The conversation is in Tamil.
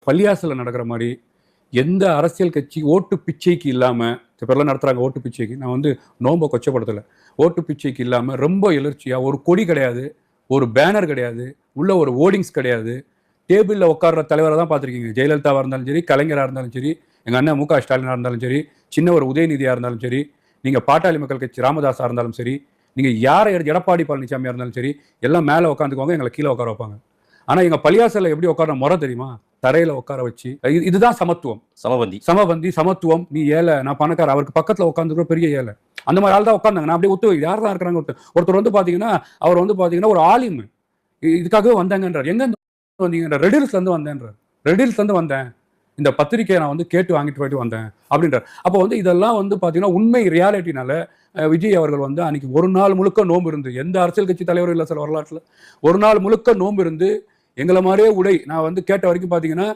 பள்ளியாசல நடக்கிற மாதிரி எந்த அரசியல் கட்சி ஓட்டு பிச்சைக்கு இல்லாமல் இப்பெல்லாம் நடத்துகிறாங்க ஓட்டு பிச்சைக்கு. நான் வந்து நோம்பை கொச்சப்படுத்தலை. ஓட்டு பிச்சைக்கு இல்லாமல் ரொம்ப எழுச்சியாக ஒரு கொடி கிடையாது, ஒரு பேனர் கிடையாது, உள்ள ஒரு ஓர்டிங்ஸ் கிடையாது. டேபிளில் உட்கார்ற தலைவரை தான் பார்த்துருக்கீங்க. ஜெயலலிதாவாக இருந்தாலும் சரி, கலைஞராக இருந்தாலும் சரி, எங்கள் அண்ணன் மு க ஸ்டாலினாக இருந்தாலும் சரி, சின்ன ஒரு உதயநிதியாக இருந்தாலும் சரி, நீங்கள் பாட்டாளி மக்கள் கட்சி ராமதாஸாக இருந்தாலும் சரி, நீங்கள் யாரை எடப்பாடி பழனிசாமியாக இருந்தாலும் சரி, எல்லாம் மேலே உட்காந்துக்குவாங்க, எங்களை கீழே உட்கார வைப்பாங்க. ஆனால் எங்கள் பள்ளியாசலில் எப்படி உட்கார முறை தெரியுமா? தரையில் உட்கார வச்சு, இதுதான் சமத்துவம். சமபந்தி சமத்துவம். நீ ஏழை, நான் பணக்கார, அவருக்கு பக்கத்தில் உட்காந்துக்கிற பெரிய ஏழை. அந்த மாதிரி ஆள் தான் உட்காந்தாங்க. நான் அப்படியே ஒத்து யார் தான் இருக்கிறாங்க. ஒருத்தர் வந்து பார்த்தீங்கன்னா அவர் வந்து பார்த்தீங்கன்னா ஒரு ஆலிம், இதுக்காகவே வந்தாங்கன்றார். எங்க வந்தீங்க? ரெடில்ஸ்ல இருந்து வந்தேன்றார். ரெடில்ஸ்ல இருந்து வந்தேன், இந்த பத்திரிகையை நான் வந்து கேட்டு வாங்கிட்டு போயிட்டு வந்தேன் அப்படின்றார். அப்போ வந்து இதெல்லாம் வந்து பார்த்தீங்கன்னா உண்மை ரியாலிட்டினால விஜய் அவர்கள் வந்து அன்னைக்கு ஒரு நாள் முழுக்க நோம்பு இருந்து, எந்த அரசியல் கட்சி தலைவரும் இல்லை சார் வரலாற்றில், ஒரு நாள் முழுக்க நோம்பு இருந்து எங்களை மாதிரியே உடை. நான் வந்து கேட்ட வரைக்கும் பார்த்தீங்கன்னா